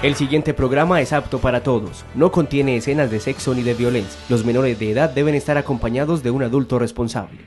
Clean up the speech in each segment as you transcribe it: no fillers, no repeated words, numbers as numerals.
El siguiente programa es apto para todos. No contiene escenas de sexo ni de violencia. Los menores de edad deben estar acompañados de un adulto responsable.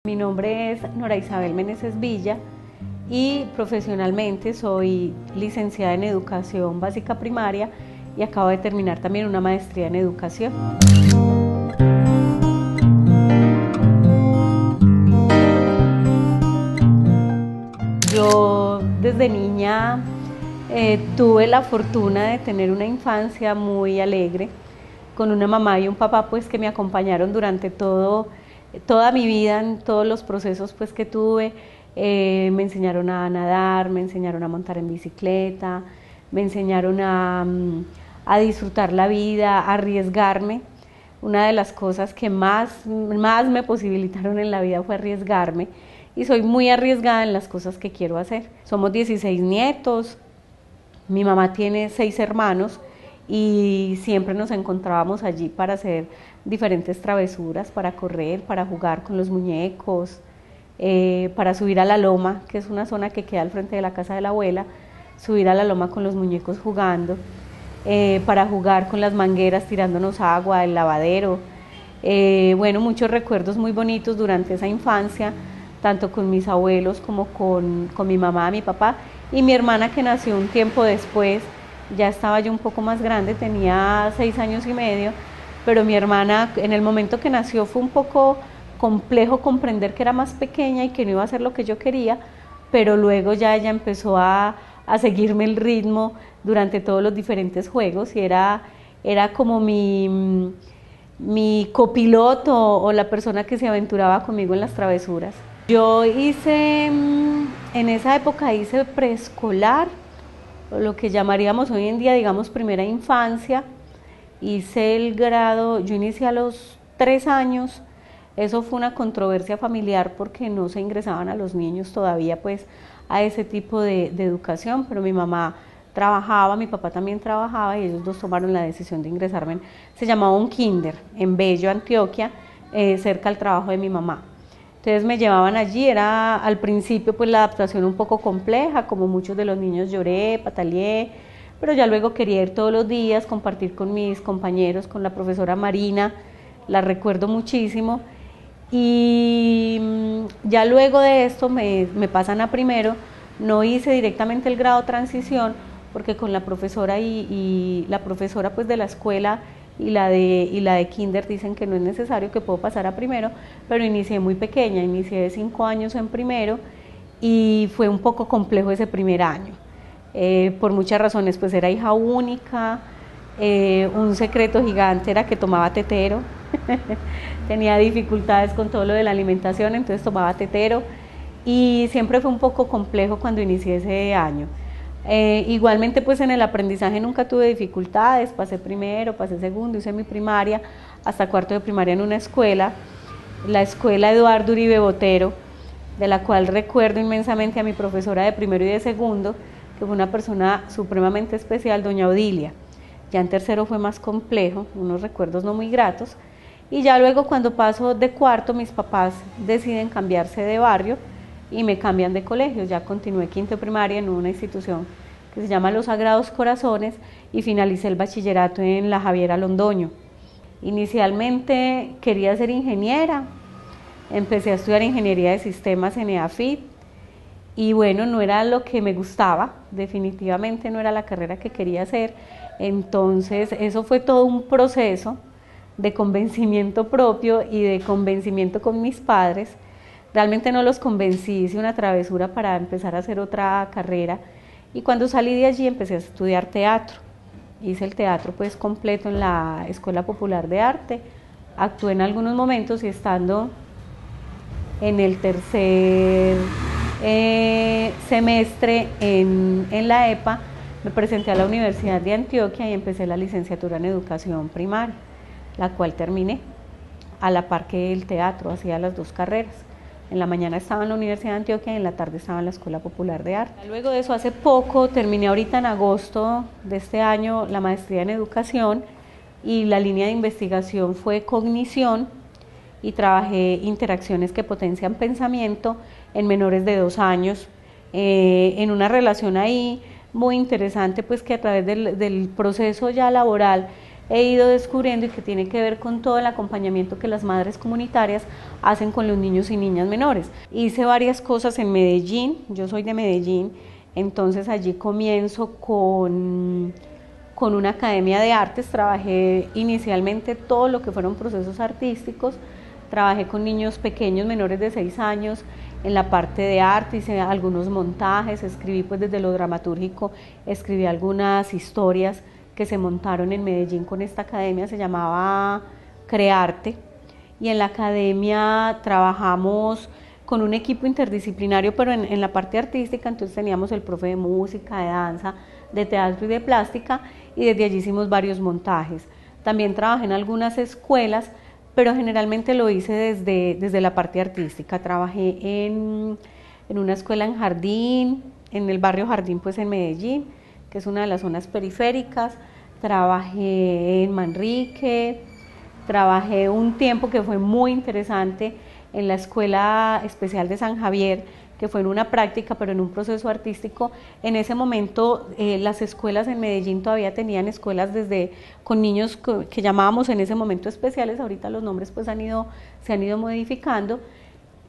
Mi nombre es Nora Isabel Meneses Villa y profesionalmente soy licenciada en Educación Básica Primaria y acabo de terminar también una maestría en Educación. Yo desde niña tuve la fortuna de tener una infancia muy alegre, con una mamá y un papá pues que me acompañaron durante toda mi vida, en todos los procesos pues que tuve. Me enseñaron a nadar, me enseñaron a montar en bicicleta, me enseñaron a disfrutar la vida, a arriesgarme. Una de las cosas que más me posibilitaron en la vida fue arriesgarme, y soy muy arriesgada en las cosas que quiero hacer. Somos 16 nietos, mi mamá tiene 6 hermanos y siempre nos encontrábamos allí para hacer diferentes travesuras, para correr, para jugar con los muñecos, para subir a la loma, que es una zona que queda al frente de la casa de la abuela, subir a la loma con los muñecos jugando, para jugar con las mangueras tirándonos agua, el lavadero. Bueno, muchos recuerdos muy bonitos durante esa infancia, tanto con mis abuelos como con mi mamá, mi papá y mi hermana, que nació un tiempo después. Ya estaba yo un poco más grande, tenía 6 años y medio, pero mi hermana en el momento que nació fue un poco complejo comprender que era más pequeña y que no iba a hacer lo que yo quería, pero luego ya ella empezó a seguirme el ritmo durante todos los diferentes juegos y era como mi copiloto o la persona que se aventuraba conmigo en las travesuras. Yo en esa época hice preescolar, o lo que llamaríamos hoy en día, digamos, primera infancia. Hice el grado, yo inicié a los 3 años. Eso fue una controversia familiar porque no se ingresaban a los niños todavía pues a ese tipo de educación, pero mi mamá trabajaba, mi papá también trabajaba y ellos dos tomaron la decisión de ingresarme. Se llamaba un kinder en Bello, Antioquia, cerca al trabajo de mi mamá. Entonces me llevaban allí. Era al principio pues la adaptación un poco compleja, como muchos de los niños lloré, pataleé, pero ya luego quería ir todos los días, compartir con mis compañeros, con la profesora Marina, la recuerdo muchísimo. Y ya luego de esto me pasan a primero. No hice directamente el grado transición porque con la profesora y la profesora pues de la escuela y la de kinder dicen que no es necesario, que puedo pasar a primero, pero inicié muy pequeña, inicié de 5 años en primero y fue un poco complejo ese primer año, por muchas razones. Pues era hija única, un secreto gigante era que tomaba tetero. Tenía dificultades con todo lo de la alimentación, entonces tomaba tetero y siempre fue un poco complejo cuando inicié ese año. Igualmente pues en el aprendizaje nunca tuve dificultades, pasé primero, pasé segundo, hice mi primaria hasta cuarto de primaria en una escuela, la escuela Eduardo Uribe Botero, de la cual recuerdo inmensamente a mi profesora de primero y de segundo, que fue una persona supremamente especial, doña Odilia. Ya en tercero fue más complejo, unos recuerdos no muy gratos. Y ya luego cuando paso de cuarto, mis papás deciden cambiarse de barrio y me cambian de colegio. Ya continué quinto de primaria en una institución que se llama Los Sagrados Corazones y finalicé el bachillerato en la Javiera Londoño. Inicialmente quería ser ingeniera, empecé a estudiar ingeniería de sistemas en EAFIT y bueno, no era lo que me gustaba, definitivamente no era la carrera que quería hacer. Entonces eso fue todo un proceso de convencimiento propio y de convencimiento con mis padres. Realmente no los convencí, hice una travesura para empezar a hacer otra carrera y cuando salí de allí empecé a estudiar teatro. Hice el teatro pues completo en la Escuela Popular de Arte, actué en algunos momentos y estando en el tercer semestre en la EPA me presenté a la Universidad de Antioquia y empecé la licenciatura en Educación Primaria, la cual terminé a la par que el teatro, hacía las 2 carreras. En la mañana estaba en la Universidad de Antioquia y en la tarde estaba en la Escuela Popular de Arte. Luego de eso, hace poco, terminé ahorita en agosto de este año la maestría en educación y la línea de investigación fue cognición y trabajé interacciones que potencian pensamiento en menores de 2 años, en una relación ahí muy interesante, pues que a través del proceso ya laboral he ido descubriendo y que tiene que ver con todo el acompañamiento que las madres comunitarias hacen con los niños y niñas menores. Hice varias cosas en Medellín, yo soy de Medellín, entonces allí comienzo con una academia de artes, trabajé inicialmente todo lo que fueron procesos artísticos, trabajé con niños pequeños, menores de 6 años, en la parte de arte, hice algunos montajes, escribí pues desde lo dramatúrgico, escribí algunas historias que se montaron en Medellín con esta academia, se llamaba Crearte, y en la academia trabajamos con un equipo interdisciplinario, pero en la parte artística, entonces teníamos el profe de música, de danza, de teatro y de plástica, y desde allí hicimos varios montajes. También trabajé en algunas escuelas, pero generalmente lo hice desde la parte artística. Trabajé en una escuela en Jardín, en el barrio Jardín, pues en Medellín, que es una de las zonas periféricas. Trabajé en Manrique, trabajé un tiempo que fue muy interesante en la Escuela Especial de San Javier, que fue en una práctica, pero en un proceso artístico. En ese momento las escuelas en Medellín todavía tenían escuelas con niños que llamábamos en ese momento especiales, ahorita los nombres pues se han ido modificando,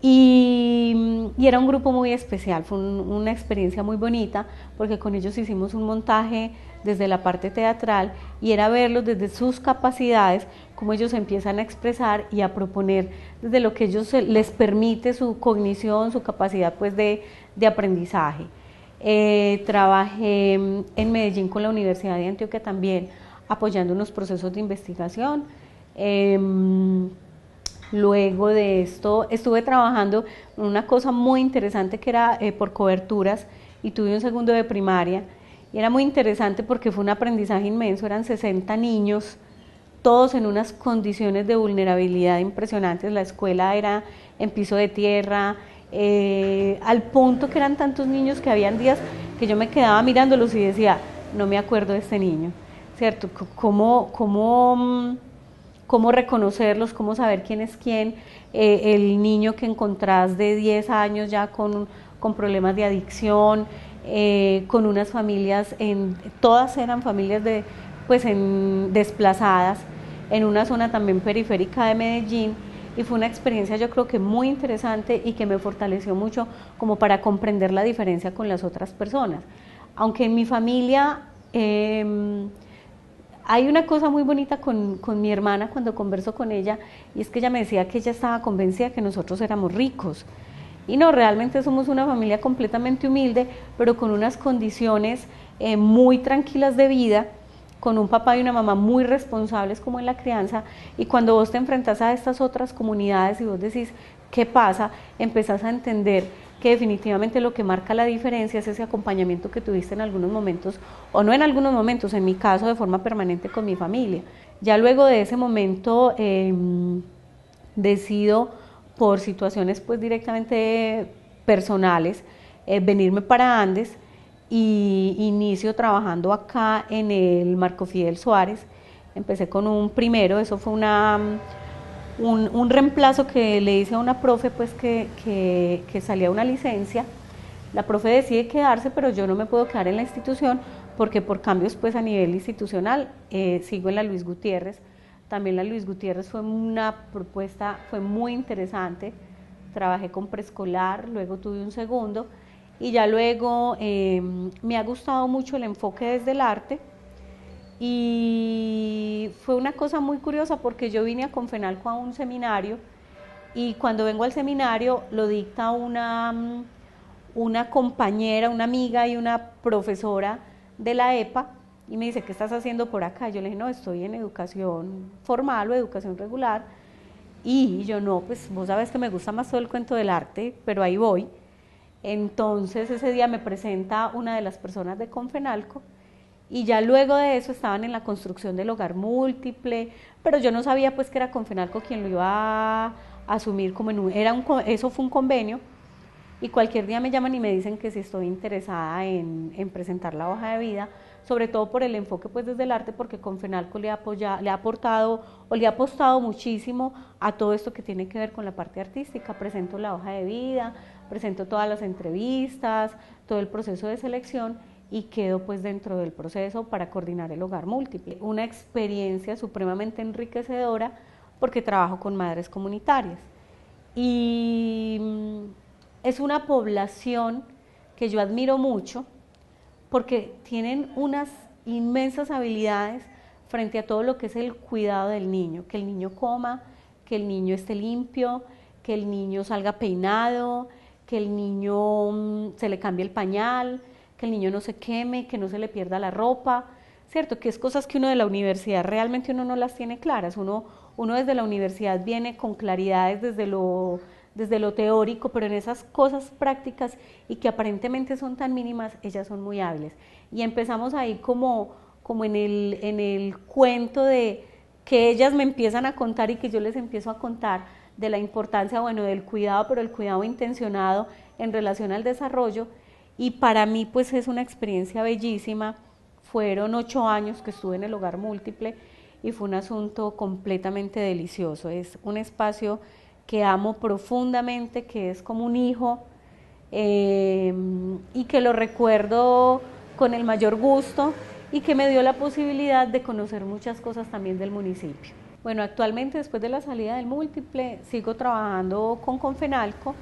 y era un grupo muy especial, fue una experiencia muy bonita, porque con ellos hicimos un montaje desde la parte teatral y era verlos desde sus capacidades, cómo ellos empiezan a expresar y a proponer desde lo que ellos les permite su cognición, su capacidad pues de aprendizaje. Trabajé en Medellín con la Universidad de Antioquia también apoyando unos procesos de investigación. Luego de esto estuve trabajando en una cosa muy interesante que era por coberturas, y tuve un segundo de primaria y era muy interesante porque fue un aprendizaje inmenso. Eran 60 niños, todos en unas condiciones de vulnerabilidad impresionantes. La escuela era en piso de tierra, al punto que eran tantos niños que habían días que yo me quedaba mirándolos y decía, no me acuerdo de este niño, ¿cierto? ¿Cómo reconocerlos, cómo saber quién es quién? El niño que encontrás de 10 años ya con problemas de adicción, con unas familias, todas eran familias desplazadas, en una zona también periférica de Medellín, y fue una experiencia yo creo que muy interesante y que me fortaleció mucho como para comprender la diferencia con las otras personas. Aunque en mi familia hay una cosa muy bonita con mi hermana cuando converso con ella, y es que ella me decía que ella estaba convencida que nosotros éramos ricos. Y no, realmente somos una familia completamente humilde, pero con unas condiciones muy tranquilas de vida, con un papá y una mamá muy responsables como en la crianza. Y cuando vos te enfrentas a estas otras comunidades y vos decís, ¿qué pasa?, empezás a entender que definitivamente lo que marca la diferencia es ese acompañamiento que tuviste en algunos momentos, o no en algunos momentos, en mi caso de forma permanente con mi familia. Ya luego de ese momento decido, por situaciones pues directamente personales, venirme para Andes, y inicio trabajando acá en el Marco Fidel Suárez. Empecé con un primero, eso fue un reemplazo que le hice a una profe pues que salía una licencia. La profe decide quedarse, pero yo no me puedo quedar en la institución porque por cambios pues a nivel institucional sigo en la Luis Gutiérrez. También la Luis Gutiérrez fue una propuesta, fue muy interesante. Trabajé con preescolar, luego tuve un segundo, y ya luego me ha gustado mucho el enfoque desde el arte. Y fue una cosa muy curiosa porque yo vine a Confenalco a un seminario, y cuando vengo al seminario lo dicta una compañera, una amiga y una profesora de la EPA, y me dice, ¿qué estás haciendo por acá? Yo le dije, no, estoy en educación formal o educación regular. Y yo, no, pues vos sabes que me gusta más todo el cuento del arte, pero ahí voy. Entonces ese día me presenta una de las personas de Confenalco, y ya luego de eso estaban en la construcción del hogar múltiple, pero yo no sabía pues que era Confenalco quien lo iba asumir como eso fue un convenio, y cualquier día me llaman y me dicen que si estoy interesada en presentar la hoja de vida, sobre todo por el enfoque pues desde el arte, porque Confenalco le ha aportado o le ha apostado muchísimo a todo esto que tiene que ver con la parte artística. Presento la hoja de vida, presento todas las entrevistas, todo el proceso de selección, y quedo pues dentro del proceso para coordinar el hogar múltiple. Una experiencia supremamente enriquecedora porque trabajo con madres comunitarias. Y es una población que yo admiro mucho porque tienen unas inmensas habilidades frente a todo lo que es el cuidado del niño, que el niño coma, que el niño esté limpio, que el niño salga peinado, que el niño se le cambie el pañal, que el niño no se queme, que no se le pierda la ropa, ¿cierto? Que es cosas que uno de la universidad realmente uno no las tiene claras, uno desde la universidad viene con claridades desde lo teórico, pero en esas cosas prácticas y que aparentemente son tan mínimas, ellas son muy hábiles. Y empezamos ahí como en el cuento de que ellas me empiezan a contar y que yo les empiezo a contar de la importancia, bueno, del cuidado, pero el cuidado intencionado en relación al desarrollo. Y para mí pues es una experiencia bellísima. Fueron 8 años que estuve en el hogar múltiple y fue un asunto completamente delicioso. Es un espacio que amo profundamente, que es como un hijo, y que lo recuerdo con el mayor gusto y que me dio la posibilidad de conocer muchas cosas también del municipio. Bueno, actualmente después de la salida del múltiple sigo trabajando con Confenalco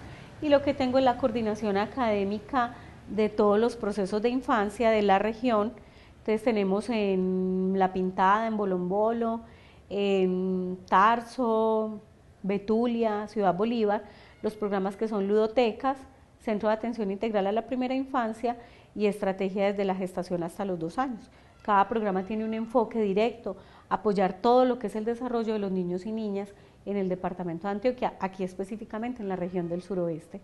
y lo que tengo es la coordinación académica de todos los procesos de infancia de la región. Entonces tenemos en La Pintada, en Bolombolo, en Tarso, Betulia, Ciudad Bolívar, los programas que son ludotecas, Centro de Atención Integral a la Primera Infancia y Estrategia desde la gestación hasta los 2 años. Cada programa tiene un enfoque directo, apoyar todo lo que es el desarrollo de los niños y niñas en el departamento de Antioquia, aquí específicamente en la región del suroeste.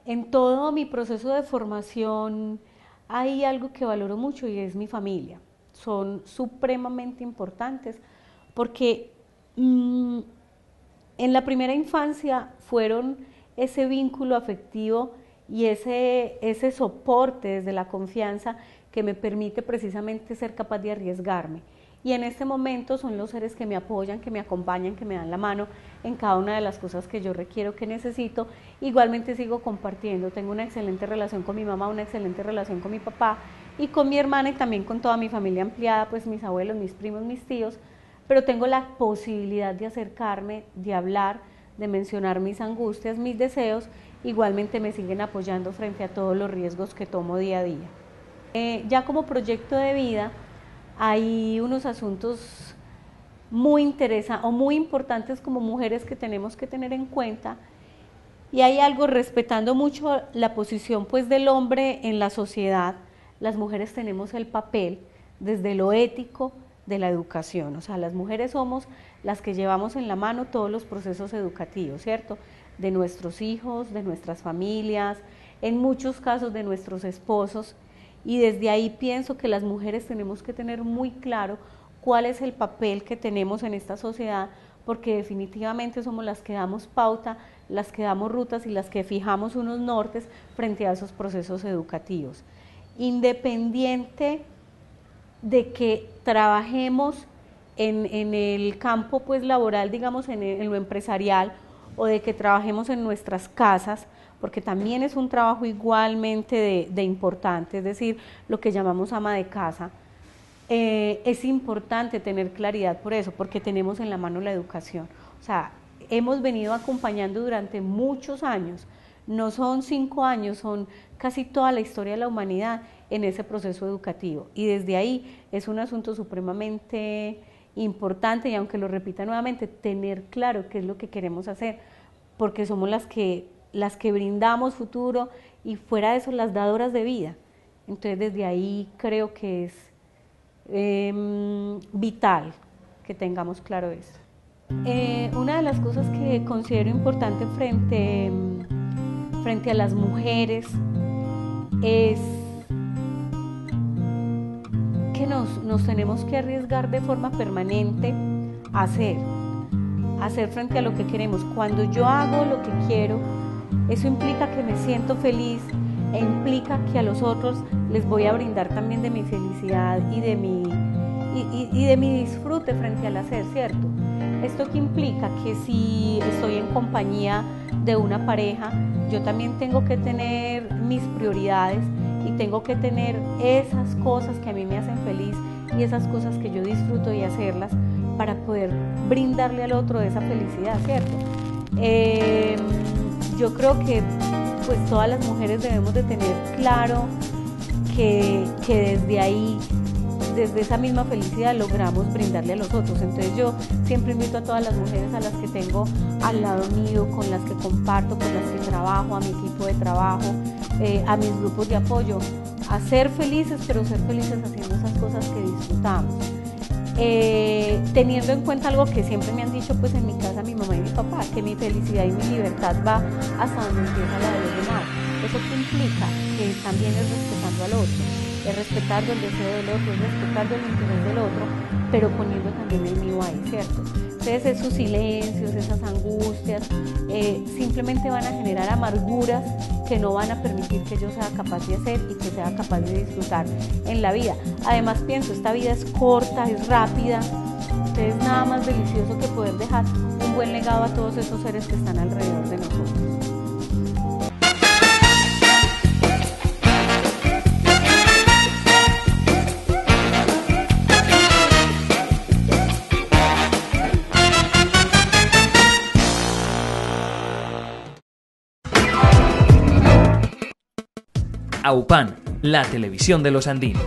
En todo mi proceso de formación hay algo que valoro mucho y es mi familia. Son supremamente importantes porque en la primera infancia fueron ese vínculo afectivo y ese soporte desde la confianza que me permite precisamente ser capaz de arriesgarme. Y en este momento son los seres que me apoyan, que me acompañan, que me dan la mano en cada una de las cosas que yo requiero, que necesito. Igualmente sigo compartiendo, tengo una excelente relación con mi mamá, una excelente relación con mi papá y con mi hermana y también con toda mi familia ampliada, pues mis abuelos, mis primos, mis tíos, pero tengo la posibilidad de acercarme, de hablar, de mencionar mis angustias, mis deseos. Igualmente me siguen apoyando frente a todos los riesgos que tomo día a día. Ya como proyecto de vida, hay unos asuntos muy interesantes o muy importantes como mujeres que tenemos que tener en cuenta, y hay algo respetando mucho la posición pues del hombre en la sociedad. Las mujeres tenemos el papel desde lo ético de la educación, o sea, las mujeres somos las que llevamos en la mano todos los procesos educativos, ¿cierto? De nuestros hijos, de nuestras familias, en muchos casos de nuestros esposos. Y desde ahí pienso que las mujeres tenemos que tener muy claro cuál es el papel que tenemos en esta sociedad, porque definitivamente somos las que damos pauta, las que damos rutas y las que fijamos unos nortes frente a esos procesos educativos. Independiente de que trabajemos en el campo pues laboral, digamos en lo empresarial, o de que trabajemos en nuestras casas, porque también es un trabajo igualmente de importante, es decir, lo que llamamos ama de casa. Es importante tener claridad por eso, porque tenemos en la mano la educación. O sea, hemos venido acompañando durante muchos años, no son 5 años, son casi toda la historia de la humanidad en ese proceso educativo. Y desde ahí es un asunto supremamente importante, y aunque lo repita nuevamente, tener claro qué es lo que queremos hacer, porque somos las que brindamos futuro y fuera de eso las dadoras de vida. Entonces desde ahí creo que es vital que tengamos claro esto. Una de las cosas que considero importante frente a las mujeres es que nos tenemos que arriesgar de forma permanente a hacer frente a lo que queremos. Cuando yo hago lo que quiero, eso implica que me siento feliz e implica que a los otros les voy a brindar también de mi felicidad y de mi disfrute frente al hacer, ¿cierto? Esto que implica que si estoy en compañía de una pareja, yo también tengo que tener mis prioridades y tengo que tener esas cosas que a mí me hacen feliz y esas cosas que yo disfruto y hacerlas para poder brindarle al otro esa felicidad, ¿cierto? Yo creo que pues todas las mujeres debemos de tener claro que desde ahí, desde esa misma felicidad logramos brindarle a los otros. Entonces yo siempre invito a todas las mujeres a las que tengo al lado mío, con las que comparto, con las que trabajo, a mi equipo de trabajo, a mis grupos de apoyo, a ser felices, pero ser felices haciendo esas cosas que disfrutamos. Teniendo en cuenta algo que siempre me han dicho pues en mi casa mi mamá y mi papá, que mi felicidad y mi libertad va hasta donde empieza la de los demás. ¿Eso qué implica? Que también es respetando al otro, es respetando el deseo del otro, es respetando el interés del otro, pero poniendo también el mío ahí, ¿cierto? Entonces esos silencios, esas angustias, simplemente van a generar amarguras que no van a permitir que yo sea capaz de hacer y que sea capaz de disfrutar en la vida. Además pienso, esta vida es corta, es rápida, entonces nada más delicioso que poder dejar un buen legado a todos esos seres que están alrededor de nosotros. AUPAN, la televisión de los andinos.